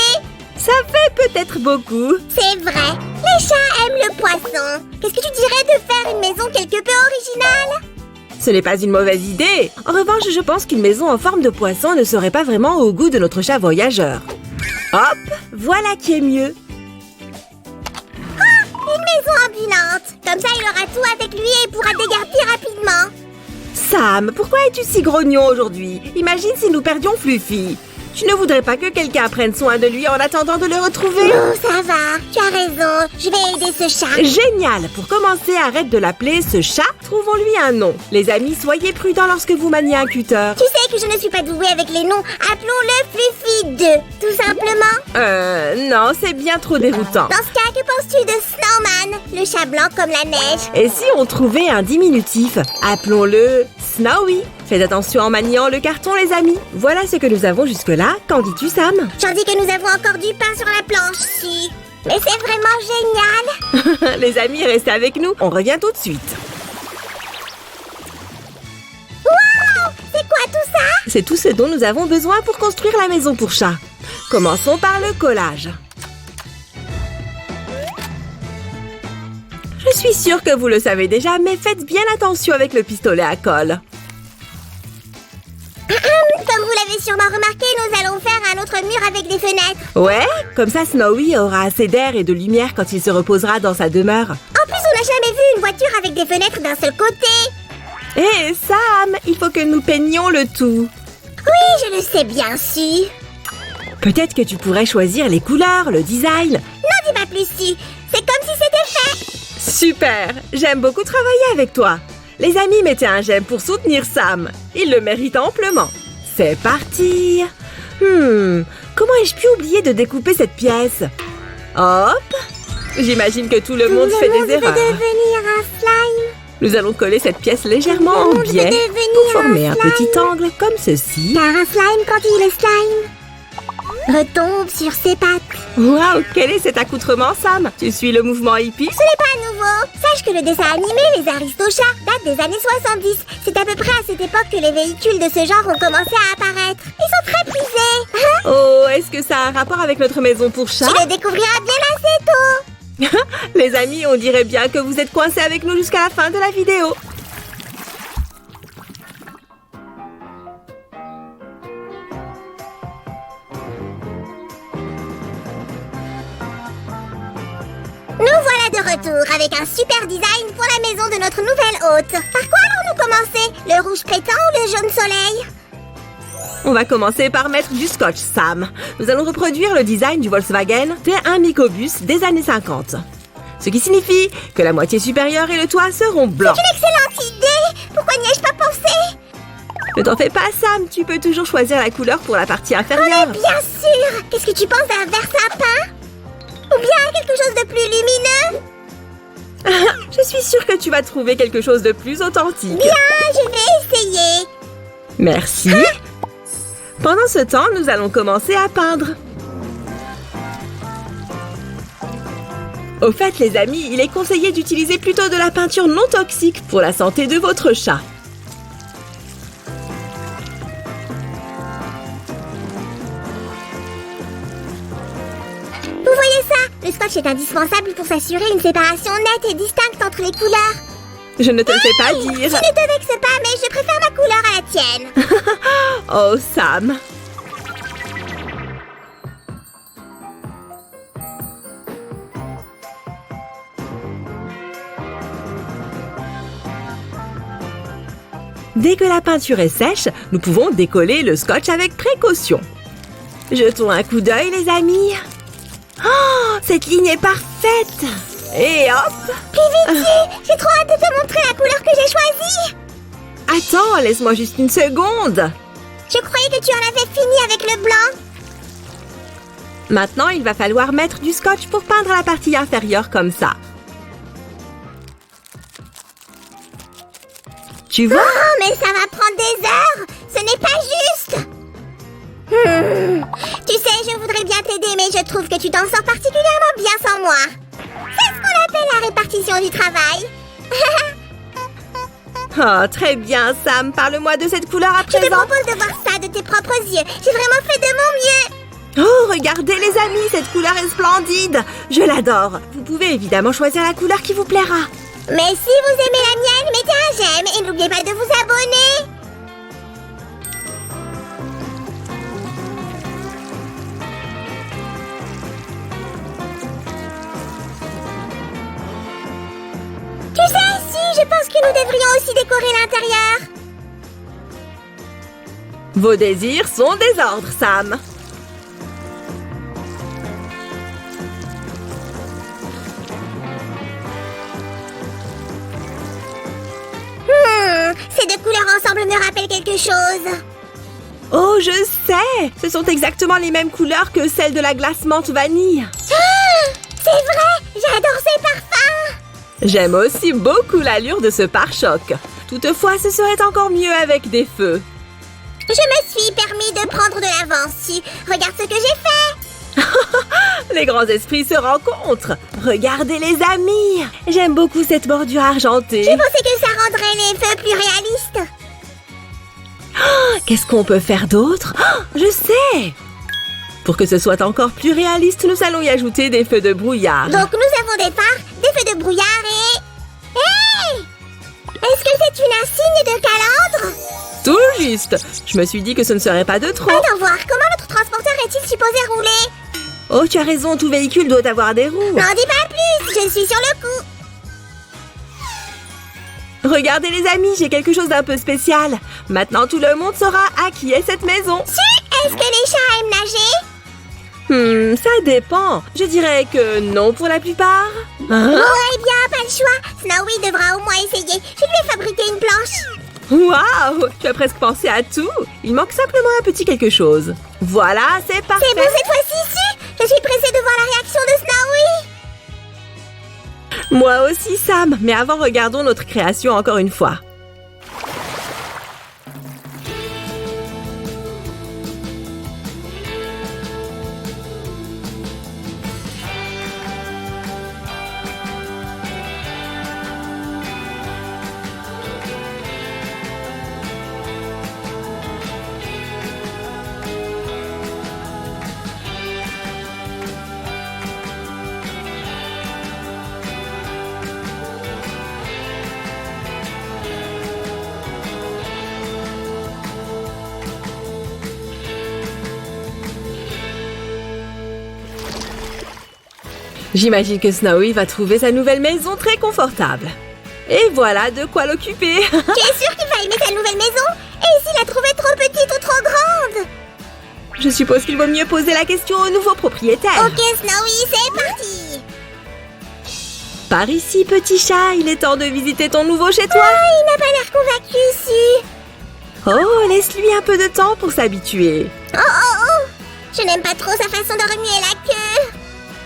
Ça fait peut-être beaucoup. C'est vrai, les chats aiment le poisson. Qu'est-ce que tu dirais de faire une maison quelque peu originale? Ce n'est pas une mauvaise idée. En revanche, je pense qu'une maison en forme de poisson ne serait pas vraiment au goût de notre chat voyageur. Hop, voilà qui est mieux. Ah, une maison ambulante. Comme ça, il aura tout avec lui et pourra déguerpir rapidement. Sam, pourquoi es-tu si grognon aujourd'hui? Imagine si nous perdions Fluffy. Je ne voudrais pas que quelqu'un prenne soin de lui en attendant de le retrouver. Non, ça va. Tu as raison. Je vais aider ce chat. Génial! Pour commencer, arrête de l'appeler ce chat. Trouvons-lui un nom. Les amis, soyez prudents lorsque vous maniez un cutter. Tu sais que je ne suis pas douée avec les noms. Appelons-le Fluffy 2, tout simplement. Non, c'est bien trop déroutant. Dans ce cas, que penses-tu de Snowman, le chat blanc comme la neige? Et si on trouvait un diminutif? Appelons-le Snowy. Faites attention en maniant le carton, les amis. Voilà ce que nous avons jusque-là. Qu'en dis-tu, Sam? J'en dis que nous avons encore du pain sur la planche, si. Mais c'est vraiment génial. Les amis, restez avec nous. On revient tout de suite. Wow! C'est quoi tout ça? C'est tout ce dont nous avons besoin pour construire la maison pour chat. Commençons par le collage. Je suis sûre que vous le savez déjà, mais faites bien attention avec le pistolet à colle. Comme vous l'avez sûrement remarqué, nous allons faire un autre mur avec des fenêtres. Ouais, comme ça Snowy aura assez d'air et de lumière quand il se reposera dans sa demeure. En plus, on n'a jamais vu une voiture avec des fenêtres d'un seul côté. Hé, Sam, il faut que nous peignions le tout. Oui, je le sais bien, si. Peut-être que tu pourrais choisir les couleurs, le design. Non, dis pas plus, si. C'est comme si c'était fait. Super, j'aime beaucoup travailler avec toi. Les amis, mettez un j'aime pour soutenir Sam. Il le mérite amplement. C'est parti. Comment ai-je pu oublier de découper cette pièce? Hop. J'imagine que tout le monde fait des erreurs. Devenir un slime. Nous allons coller cette pièce légèrement en biais pour former un petit angle comme ceci. Car un slime, quand il est slime, retombe sur ses pattes. Waouh, quel est cet accoutrement, Sam? Tu suis le mouvement hippie? Ce n'est pas nouveau. Sache que le dessin animé Les Aristochats date des années 70. C'est à peu près à cette époque que les véhicules de ce genre ont commencé à apparaître. Ils sont très prisés. Oh, est-ce que ça a un rapport avec notre maison pour chat? Tu le découvriras bien assez tôt. Les amis, on dirait bien que vous êtes coincés avec nous jusqu'à la fin de la vidéo. Nous voilà de retour avec un super design pour la maison de notre nouvelle hôte. Par quoi allons-nous commencer? Le rouge pétant ou le jaune soleil? On va commencer par mettre du scotch, Sam. Nous allons reproduire le design du Volkswagen T1 Microbus des années 50. Ce qui signifie que la moitié supérieure et le toit seront blancs. C'est une excellente idée. Pourquoi n'y ai-je pas pensé? Ne t'en fais pas, Sam. Tu peux toujours choisir la couleur pour la partie inférieure. Bien sûr. Qu'est-ce que tu penses d'un vert sapin? Ou bien quelque chose de plus lumineux? Je suis sûre que tu vas trouver quelque chose de plus authentique. Bien, je vais essayer. Merci. Pendant ce temps, nous allons commencer à peindre. Au fait, les amis, il est conseillé d'utiliser plutôt de la peinture non toxique pour la santé de votre chat. Vous voyez ça? Le scotch est indispensable pour s'assurer une séparation nette et distincte entre les couleurs. Je ne te le fais pas dire. Tu ne te vexes pas, mais je préfère ma couleur à la tienne. Oh, Sam. Dès que la peinture est sèche, nous pouvons décoller le scotch avec précaution. Jetons un coup d'œil, les amis. Oh, cette ligne est parfaite. Et hop. Plus vite, j'ai trop hâte de te montrer la couleur que j'ai choisie. Attends, laisse-moi juste une seconde. Je croyais que tu en avais fini avec le blanc. Maintenant, il va falloir mettre du scotch pour peindre la partie inférieure comme ça. Tu vois? Oh, mais ça va prendre des heures. Ce n'est pas juste. Tu sais, je voudrais bien t'aider, mais je trouve que tu t'en sors particulièrement bien sans moi. C'est ce qu'on appelle la répartition du travail. Oh, très bien, Sam. Parle-moi de cette couleur à Je te présent. propose de voir ça de tes propres yeux. J'ai vraiment fait de mon mieux. Oh, regardez, les amis, cette couleur est splendide. Je l'adore. Vous pouvez évidemment choisir la couleur qui vous plaira. Mais si vous aimez la mienne, mettez un j'aime et n'oubliez pas de vous abonner. Tu sais, si, je pense que nous devrions aussi décorer l'intérieur. Vos désirs sont des ordres, Sam. Ces deux couleurs ensemble me rappellent quelque chose. Oh, je sais. Ce sont exactement les mêmes couleurs que celles de la glace menthe vanille. C'est vrai, j'adore ces parfums. J'aime aussi beaucoup l'allure de ce pare-choc. Toutefois, ce serait encore mieux avec des feux. Je me suis permis de prendre de l'avance. Regarde ce que j'ai fait. Les grands esprits se rencontrent. Regardez les amis. J'aime beaucoup cette bordure argentée. Je pensais que ça rendrait les feux plus réalistes. Qu'est-ce qu'on peut faire d'autre? Je sais! Pour que ce soit encore plus réaliste, nous allons y ajouter des feux de brouillard. Donc nous avons des phares, des feux de brouillard et... Hey! Est-ce que c'est une insigne de calandre? Tout juste! Je me suis dit que ce ne serait pas de trop. Attends voir, comment notre transporteur est-il supposé rouler? Oh, tu as raison, tout véhicule doit avoir des roues. N'en dis pas plus, je suis sur le coup. Regardez les amis, j'ai quelque chose d'un peu spécial. Maintenant, tout le monde saura à qui est cette maison. Est-ce que les chats aiment nager? Ça dépend. Je dirais que non pour la plupart. Hein? Oh, eh bien, pas le choix. Snowy devra au moins essayer. Je lui ai fabriqué une planche. Waouh! Tu as presque pensé à tout. Il manque simplement un petit quelque chose. Voilà, c'est parfait. C'est bon cette fois-ci. Je suis pressée de voir la réaction de Snowy. Moi aussi, Sam. Mais avant, regardons notre création encore une fois. J'imagine que Snowy va trouver sa nouvelle maison très confortable. Et voilà de quoi l'occuper. Tu es sûre qu'il va aimer sa nouvelle maison? Et s'il la trouvait trop petite ou trop grande? Je suppose qu'il vaut mieux poser la question au nouveau propriétaire. Ok Snowy, c'est parti. Par ici, petit chat, il est temps de visiter ton nouveau chez toi. Il n'a pas l'air convaincu ici. Oh, laisse-lui un peu de temps pour s'habituer. Oh. Je n'aime pas trop sa façon de remuer la queue.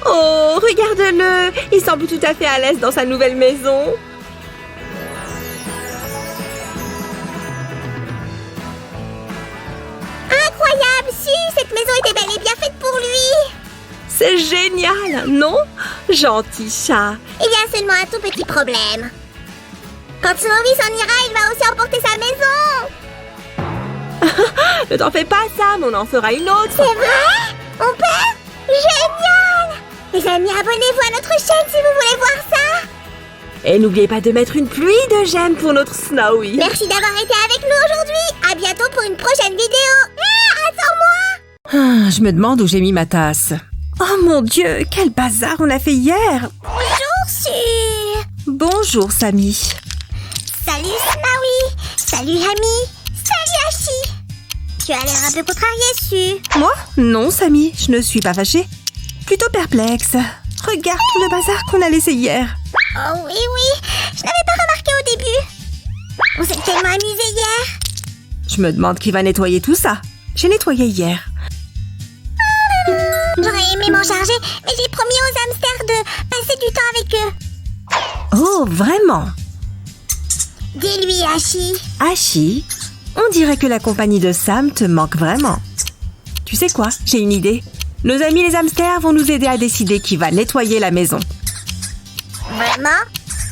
Oh, regarde-le. Il semble tout à fait à l'aise dans sa nouvelle maison. Incroyable, cette maison était bel et bien faite pour lui. C'est génial, non? Gentil chat. Il y a seulement un tout petit problème. Quand Snowy s'en ira, il va aussi emporter sa maison. Ne t'en fais pas, Sam, on en fera une autre. C'est vrai? On peut? Génial! Les amis, abonnez-vous à notre chaîne si vous voulez voir ça. Et n'oubliez pas de mettre une pluie de j'aime pour notre Snowy. Merci d'avoir été avec nous aujourd'hui. À bientôt pour une prochaine vidéo. Attends-moi. Je me demande où j'ai mis ma tasse. Oh mon Dieu, quel bazar on a fait hier. Bonjour, Su. Bonjour, Sammy. Salut, Snowy. Salut, Amy. Salut, Hachi. Tu as l'air un peu contrarié, Su. Moi? Non, Sammy, je ne suis pas fâchée. Plutôt perplexe. Regarde tout le bazar qu'on a laissé hier. Oh oui, je n'avais pas remarqué au début. On s'est tellement amusé hier. Je me demande qui va nettoyer tout ça. J'ai nettoyé hier. J'aurais aimé m'en charger, mais j'ai promis aux hamsters de passer du temps avec eux. Oh, vraiment? Dis-lui, Hachi. Hachi, on dirait que la compagnie de Sam te manque vraiment. Tu sais quoi? J'ai une idée. Nos amis les hamsters vont nous aider à décider qui va nettoyer la maison. Vraiment?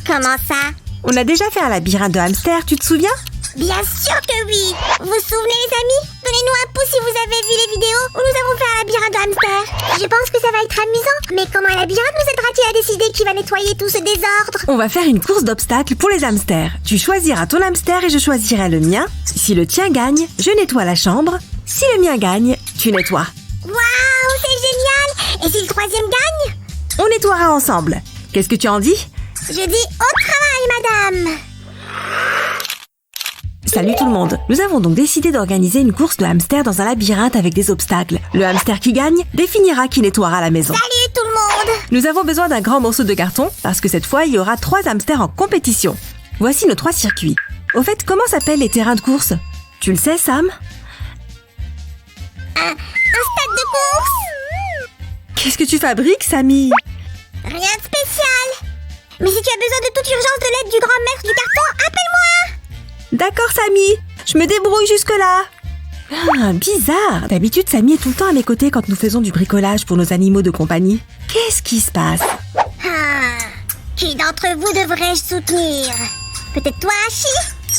Comment ça? On a déjà fait un labyrinthe de hamsters, tu te souviens? Bien sûr que oui. Vous vous souvenez, les amis? Donnez-nous un pouce si vous avez vu les vidéos où nous avons fait un labyrinthe de hamsters. Je pense que ça va être amusant. Mais comment un labyrinthe nous aidera-t-il à décider qui va nettoyer tout ce désordre? On va faire une course d'obstacles pour les hamsters. Tu choisiras ton hamster et je choisirai le mien. Si le tien gagne, je nettoie la chambre. Si le mien gagne, tu nettoies. Waouh, c'est génial! Et si le troisième gagne? On nettoiera ensemble. Qu'est-ce que tu en dis? Je dis au travail, madame! Salut tout le monde. Nous avons donc décidé d'organiser une course de hamsters dans un labyrinthe avec des obstacles. Le hamster qui gagne définira qui nettoiera la maison. Salut tout le monde! Nous avons besoin d'un grand morceau de carton parce que cette fois, il y aura 3 hamsters en compétition. Voici nos 3 circuits. Au fait, comment s'appellent les terrains de course? Tu le sais, Sam? Un stade de course? Qu'est-ce que tu fabriques, Sammy? Rien de spécial. Mais si tu as besoin de toute urgence de l'aide du grand maître du carton, appelle-moi! D'accord, Samy. Je me débrouille jusque-là. Ah, bizarre. D'habitude, Samy est tout le temps à mes côtés quand nous faisons du bricolage pour nos animaux de compagnie. Qu'est-ce qui se passe? Qui d'entre vous devrais-je soutenir? Peut-être toi, Hachi?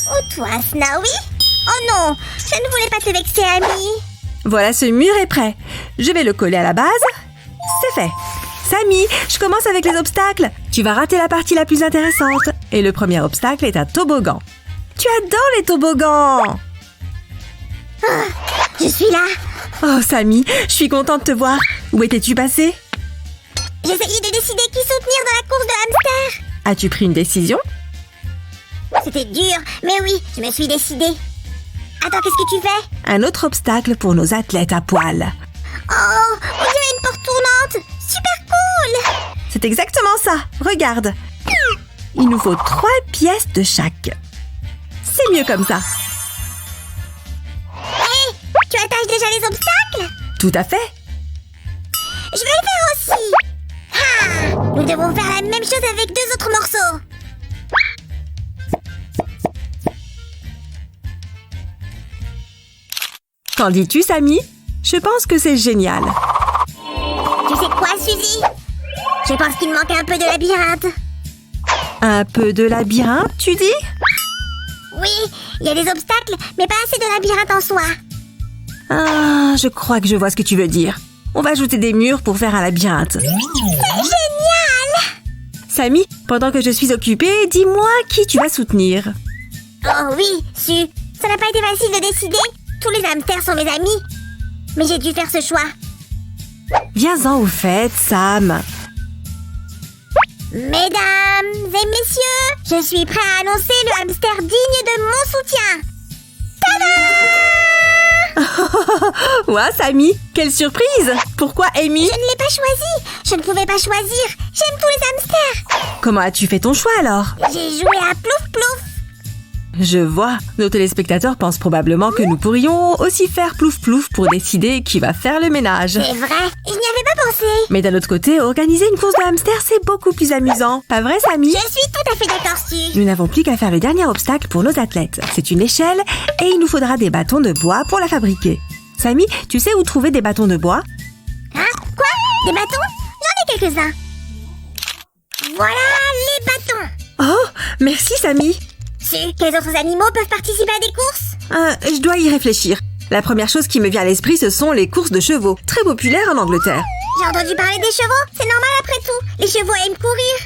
Ou toi, Snowy? Oh non, je ne voulais pas te vexer, ami. Voilà, ce mur est prêt. Je vais le coller à la base. C'est fait. Samy, je commence avec les obstacles. Tu vas rater la partie la plus intéressante. Et le premier obstacle est un toboggan. Tu adores les toboggans! Je suis là. Oh, Samy, je suis contente de te voir. Où étais-tu passé? J'essayais de décider qui soutenir dans la course de hamster. As-tu pris une décision? C'était dur, mais oui, je me suis décidée. Attends, qu'est-ce que tu fais? Un autre obstacle pour nos athlètes à poil. Oh, on dirait une porte tournante. Super cool. C'est exactement ça. Regarde. Il nous faut 3 pièces de chaque. C'est mieux comme ça. Hé, tu attaches déjà les obstacles? Tout à fait. Je vais le faire aussi. Nous devons faire la même chose avec 2 autres morceaux. Qu'en dis-tu, Samy? Je pense que c'est génial. Tu sais quoi, Suzy? Je pense qu'il me manque un peu de labyrinthe. Un peu de labyrinthe, tu dis? Oui, il y a des obstacles, mais pas assez de labyrinthe en soi. Ah, je crois que je vois ce que tu veux dire. On va ajouter des murs pour faire un labyrinthe. C'est génial! Samy, pendant que je suis occupée, dis-moi qui tu vas soutenir. Oh oui, Su, ça n'a pas été facile de décider. Tous les hamsters sont mes amis. Mais j'ai dû faire ce choix. Viens-en au fait, Sam. Mesdames et messieurs, je suis prêt à annoncer le hamster digne de mon soutien. Tada! Ouah, Samy, quelle surprise! Pourquoi Amy? Je ne l'ai pas choisi. Je ne pouvais pas choisir. J'aime tous les hamsters. Comment as-tu fait ton choix alors? J'ai joué à Plouf Plouf. Je vois. Nos téléspectateurs pensent probablement que nous pourrions aussi faire plouf plouf pour décider qui va faire le ménage. C'est vrai, je n'y avais pas pensé. Mais d'un autre côté, organiser une course de hamster, c'est beaucoup plus amusant. Pas vrai, Samy? Je suis tout à fait d'accord, Su. Nous n'avons plus qu'à faire le dernier obstacle pour nos athlètes. C'est une échelle et il nous faudra des bâtons de bois pour la fabriquer. Samy, tu sais où trouver des bâtons de bois? Hein? Quoi? Des bâtons? J'en ai quelques-uns. Voilà les bâtons. Oh, merci, Samy. Su, quels autres animaux peuvent participer à des courses? Je dois y réfléchir. La première chose qui me vient à l'esprit, ce sont les courses de chevaux, très populaires en Angleterre. J'ai entendu parler des chevaux, c'est normal après tout. Les chevaux aiment courir.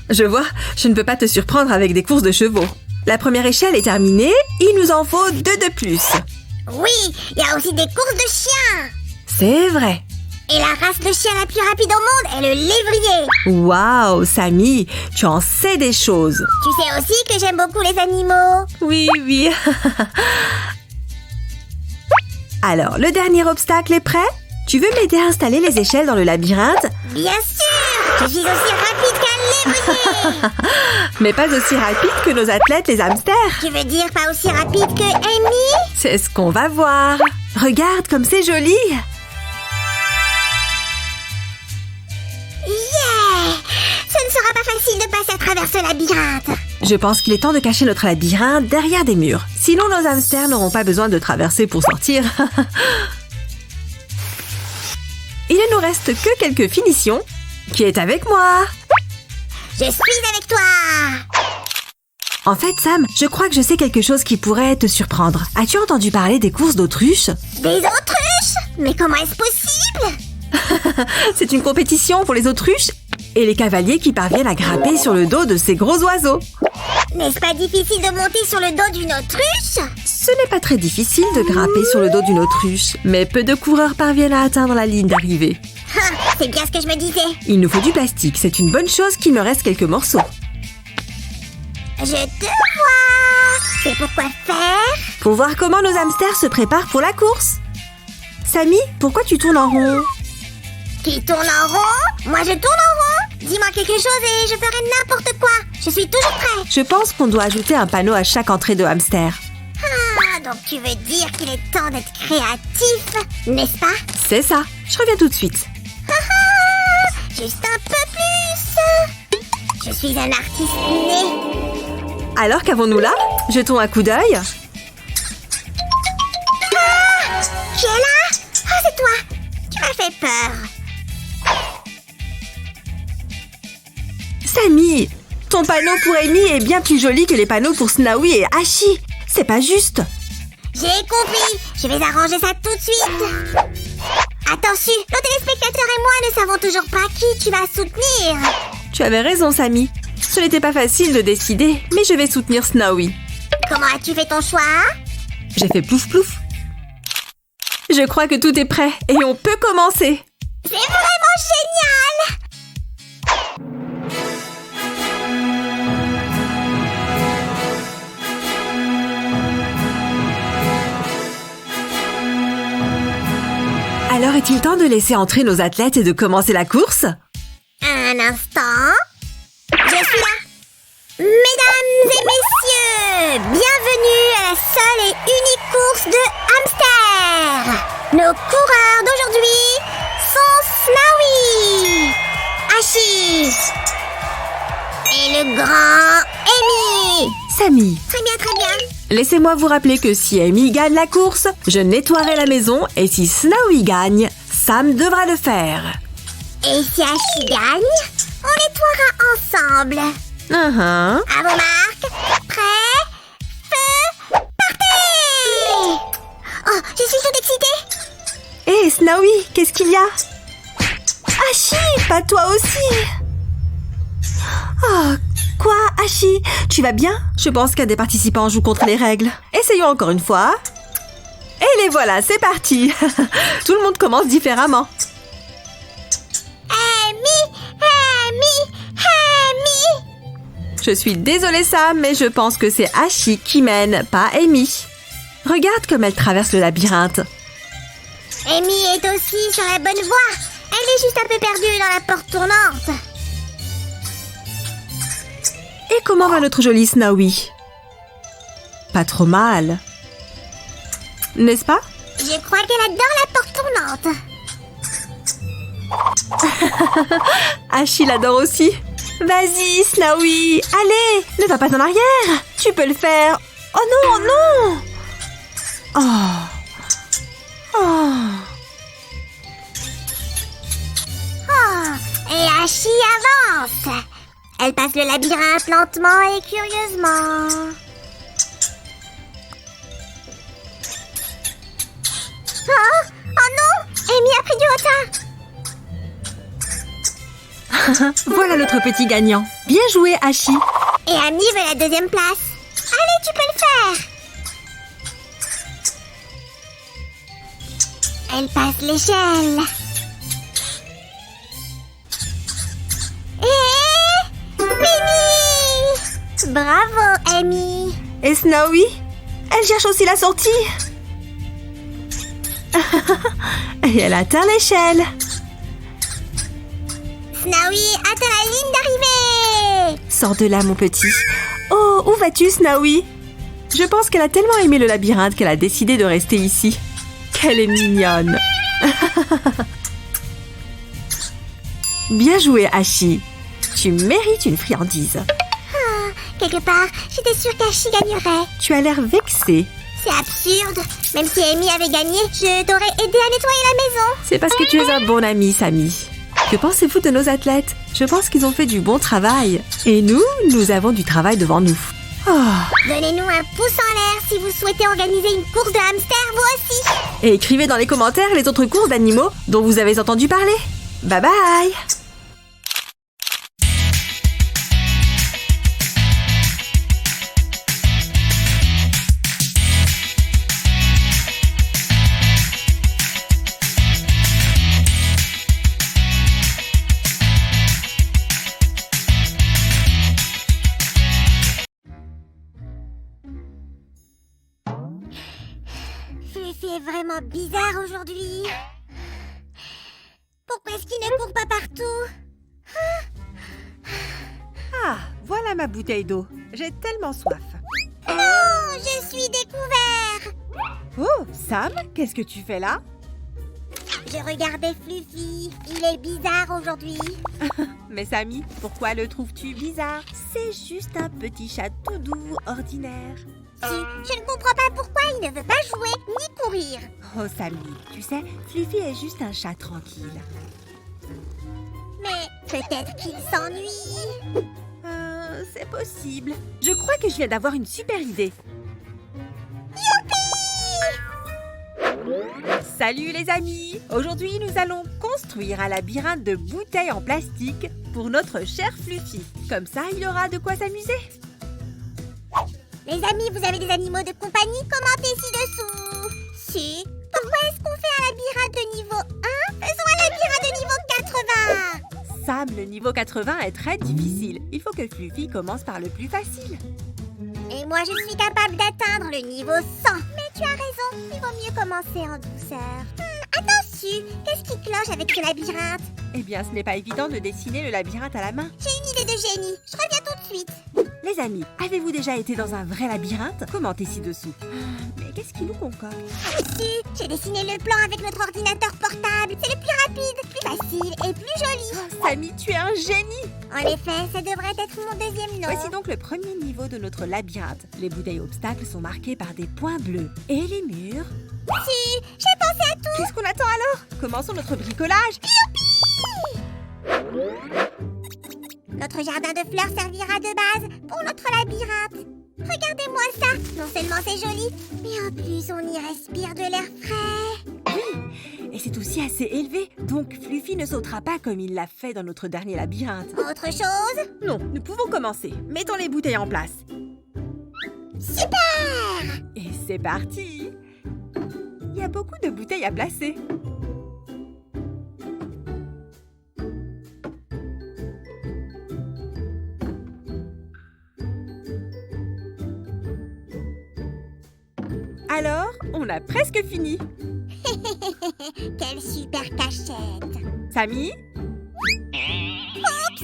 Je vois, je ne peux pas te surprendre avec des courses de chevaux. La première échelle est terminée, il nous en faut 2 de plus. Oui, il y a aussi des courses de chiens. C'est vrai. Et la race de chien la plus rapide au monde est le lévrier. Waouh, Samy, tu en sais des choses. Tu sais aussi que j'aime beaucoup les animaux. Oui, oui. Alors, le dernier obstacle est prêt? Tu veux m'aider à installer les échelles dans le labyrinthe? Bien sûr, je suis aussi rapide qu'un lévrier. Mais pas aussi rapide que nos athlètes, les hamsters. Tu veux dire pas aussi rapide que Amy? C'est ce qu'on va voir. Regarde comme c'est joli. Yeah! Ce ne sera pas facile de passer à travers ce labyrinthe. Je pense qu'il est temps de cacher notre labyrinthe derrière des murs. Sinon, nos hamsters n'auront pas besoin de traverser pour sortir. Il ne nous reste que quelques finitions. Qui est avec moi? Je suis avec toi. En fait, Sam, je crois que je sais quelque chose qui pourrait te surprendre. As-tu entendu parler des courses d'autruches? Des autruches? Mais comment est-ce possible? C'est une compétition pour les autruches et les cavaliers qui parviennent à grimper sur le dos de ces gros oiseaux. N'est-ce pas difficile de monter sur le dos d'une autruche? Ce n'est pas très difficile de grimper sur le dos d'une autruche, mais peu de coureurs parviennent à atteindre la ligne d'arrivée. C'est bien ce que je me disais. Il nous faut du plastique, c'est une bonne chose qu'il me reste quelques morceaux. Je te vois. C'est pourquoi faire? Pour voir comment nos hamsters se préparent pour la course. Samy, pourquoi tu tournes en rond? Qui tourne en rond? Moi je tourne en rond. Dis-moi quelque chose et je ferai n'importe quoi. Je suis toujours prêt. Je pense qu'on doit ajouter un panneau à chaque entrée de hamster. Ah, donc tu veux dire qu'il est temps d'être créatif, n'est-ce pas? C'est ça. Je reviens tout de suite. Juste un peu plus. Je suis un artiste né. Alors qu'avons-nous là? Jetons un coup d'œil. Qui est là? Oh, c'est toi. Tu m'as fait peur. Sammy, ton panneau pour Amy est bien plus joli que les panneaux pour Snowy et Hachi. C'est pas juste. J'ai compris. Je vais arranger ça tout de suite. Attention, nos téléspectateurs et moi ne savons toujours pas qui tu vas soutenir. Tu avais raison, Sammy. Ce n'était pas facile de décider, mais je vais soutenir Snowy. Comment as-tu fait ton choix? J'ai fait plouf plouf. Je crois que tout est prêt et on peut commencer. C'est vraiment génial! Alors est-il temps de laisser entrer nos athlètes et de commencer la course? Un instant. Je suis là. Mesdames et messieurs, bienvenue à la seule et unique course de hamster. Nos coureurs d'aujourd'hui sont Snowy, Hachi et le grand Amy. Sammy, Très bien, très bien. laissez-moi vous rappeler que si Amy gagne la course, je nettoierai la maison et si Snowy gagne, Sam devra le faire. Et si Hachi gagne, on nettoiera ensemble. À vos marques, prêts, feu, partez! Oh, je suis toute excitée. Hé, Snowy, qu'est-ce qu'il y a? Hachi, pas toi aussi. Oh, quoi, Hachi? Tu vas bien? Je pense qu'un des participants joue contre les règles. Essayons encore une fois. Et les voilà, c'est parti. Tout le monde commence différemment. Je suis désolée, Sam, mais je pense que c'est Hachi qui mène, pas Amy. Regarde comme elle traverse le labyrinthe. Amy est aussi sur la bonne voie. Elle est juste un peu perdue dans la porte tournante. Et comment va notre jolie Snowy? Pas trop mal. N'est-ce pas? Je crois qu'elle adore la porte tournante. Hachi l'adore aussi. Vas-y, Snowy, allez, ne va pas en arrière. Tu peux le faire. Oh non, non. Oh. Oh, et Hachi avance. Elle passe le labyrinthe lentement et curieusement. Oh non, Amy a pris du retard. Voilà notre petit gagnant. Bien joué, Hachi. Et Amy veut la deuxième place. Allez, tu peux le faire. Elle passe l'échelle. Et fini. Bravo, Amy. Et Snowy? Elle cherche aussi la sortie. Et elle atteint l'échelle. Snowy atteint la ligne d'arrivée. Sors de là, mon petit. Oh, où vas-tu, Snowy? Je pense qu'elle a tellement aimé le labyrinthe qu'elle a décidé de rester ici. Qu'elle est mignonne. Bien joué, Hachi. Tu mérites une friandise. Quelque part, j'étais sûre qu'Hachi gagnerait. Tu as l'air vexée. C'est absurde. Même si Amy avait gagné, je t'aurais aidé à nettoyer la maison. C'est parce que tu es un bon ami, Sammy. Que pensez-vous de nos athlètes? Je pense qu'ils ont fait du bon travail. Et nous avons du travail devant nous. Oh. Donnez-nous un pouce en l'air si vous souhaitez organiser une course de hamster, vous aussi. Et écrivez dans les commentaires les autres courses d'animaux dont vous avez entendu parler. Bye bye! C'est vraiment bizarre aujourd'hui. Pourquoi est-ce qu'il ne court pas partout? Ah, voilà ma bouteille d'eau. J'ai tellement soif. Non, je suis découvert. Oh, Sam, qu'est-ce que tu fais là? Je regardais Fluffy. Il est bizarre aujourd'hui. Mais Samy, pourquoi le trouves-tu bizarre? C'est juste un petit chat tout doux, ordinaire. Si, je ne comprends pas pourquoi il ne veut pas jouer ni courir. Oh Samy, tu sais, Fluffy est juste un chat tranquille. Mais peut-être qu'il s'ennuie. C'est possible. Je crois que je viens d'avoir une super idée. Salut les amis! Aujourd'hui, nous allons construire un labyrinthe de bouteilles en plastique pour notre cher Fluffy. Comme ça, il aura de quoi s'amuser. Les amis, vous avez des animaux de compagnie? Commentez ci-dessous. Si. Pourquoi est-ce qu'on fait un labyrinthe de niveau 1? Faisons un labyrinthe de niveau 80. Sam, le niveau 80 est très difficile. Il faut que Fluffy commence par le plus facile. Et moi, je suis capable d'atteindre le niveau 100. Mais tu as raison, il vaut mieux commencer en douceur. Attention, qu'est-ce qui cloche avec ce labyrinthe? Eh bien, ce n'est pas évident de dessiner le labyrinthe à la main. J'ai une idée de génie. Je reviens tout de suite. Les amis, avez-vous déjà été dans un vrai labyrinthe? Commentez ci-dessous. Mais qu'est-ce qui nous concocte? Si, j'ai dessiné le plan avec notre ordinateur portable. C'est le plus rapide, plus facile et plus joli. Oh, Samy, tu es un génie! En effet, ça devrait être mon deuxième nom. Voici donc le premier niveau de notre labyrinthe. Les bouteilles obstacles sont marquées par des points bleus. Et les murs? Si, j'ai pensé à tout. Qu'est-ce qu'on attend alors? Commençons notre bricolage. Notre jardin de fleurs servira de base pour notre labyrinthe. Regardez-moi ça. Non seulement c'est joli, mais en plus on y respire de l'air frais. Oui, et c'est aussi assez élevé. Donc Fluffy ne sautera pas comme il l'a fait dans notre dernier labyrinthe. Autre chose? Non, nous pouvons commencer. Mettons les bouteilles en place. Super! Et c'est parti! Il y a beaucoup de bouteilles à placer. Alors, on a presque fini. Quelle super cachette! Samy? Oups!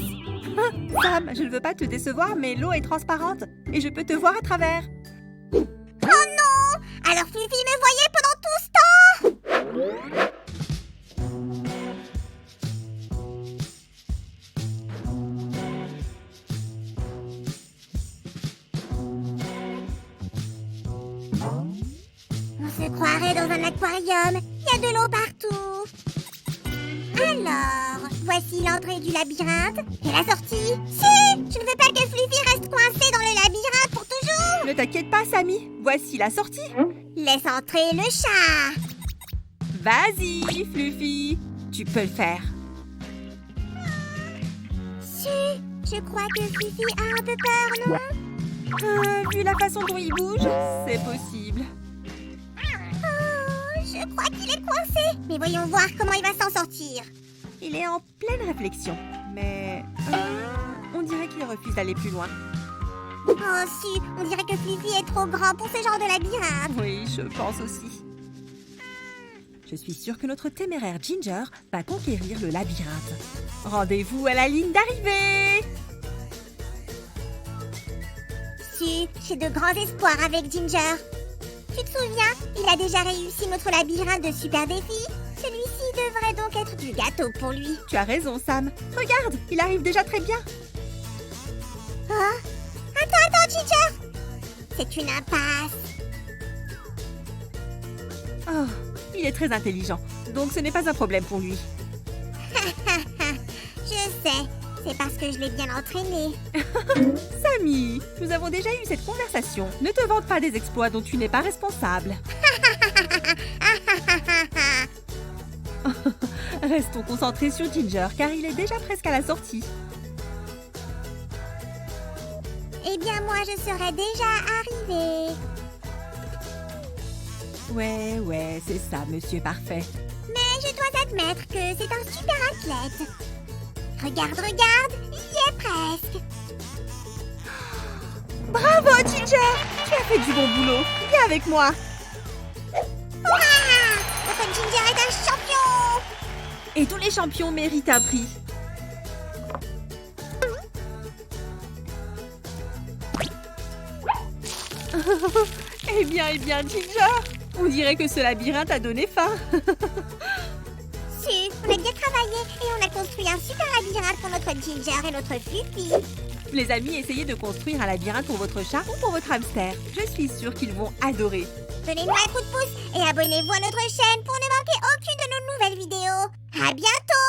Sam, je ne veux pas te décevoir, mais l'eau est transparente et je peux te voir à travers. Oh non! Alors Fluffy me voyait pendant tout ce temps! On se croirait dans un aquarium. Il y a de l'eau partout. Alors, voici l'entrée du labyrinthe. Et la sortie? Si! Je ne veux pas que Fluffy reste coincé dans le labyrinthe pour toujours. Ne t'inquiète pas, Samy. Voici la sortie. Laisse entrer le chat. Vas-y, Fluffy. Tu peux le faire. Si, je crois que Fluffy a un peu peur, non? Vu la façon dont il bouge, c'est possible. Oh, je crois qu'il est coincé. Mais voyons voir comment il va s'en sortir. Il est en pleine réflexion, mais on dirait qu'il refuse d'aller plus loin. Oh si, on dirait que Fluffy est trop grand pour ce genre de labyrinthe. Oui, je pense aussi. Je suis sûre que notre téméraire Ginger va conquérir le labyrinthe. Rendez-vous à la ligne d'arrivée! Si, j'ai de grands espoirs avec Ginger. Tu te souviens, il a déjà réussi notre labyrinthe de super défi. Celui-ci devrait donc être du gâteau pour lui. Tu as raison, Sam. Regarde, il arrive déjà très bien. Oh, attends, Ginger. C'est une impasse. Oh, il est très intelligent, donc ce n'est pas un problème pour lui. Je sais, c'est parce que je l'ai bien entraîné. Samy, nous avons déjà eu cette conversation. Ne te vante pas des exploits dont tu n'es pas responsable. Restons concentrés sur Ginger, car il est déjà presque à la sortie. Eh bien, moi, je serais déjà arrivée. Ouais, c'est ça, monsieur parfait. Mais je dois admettre que c'est un super athlète. Regarde, il y est presque. Bravo, Ginger! Tu as fait du bon boulot. Viens avec moi. Hurrah! Notre Ginger est un champion! Et tous les champions méritent un prix. Eh bien, Ginger, on dirait que ce labyrinthe a donné faim. dessus. On a bien travaillé et on a construit un super labyrinthe pour notre Ginger et notre Fluffy. Les amis, essayez de construire un labyrinthe pour votre chat ou pour votre hamster. Je suis sûre qu'ils vont adorer. Donnez-nous un coup de pouce et abonnez-vous à notre chaîne pour ne manquer aucune de nos nouvelles vidéos. À bientôt!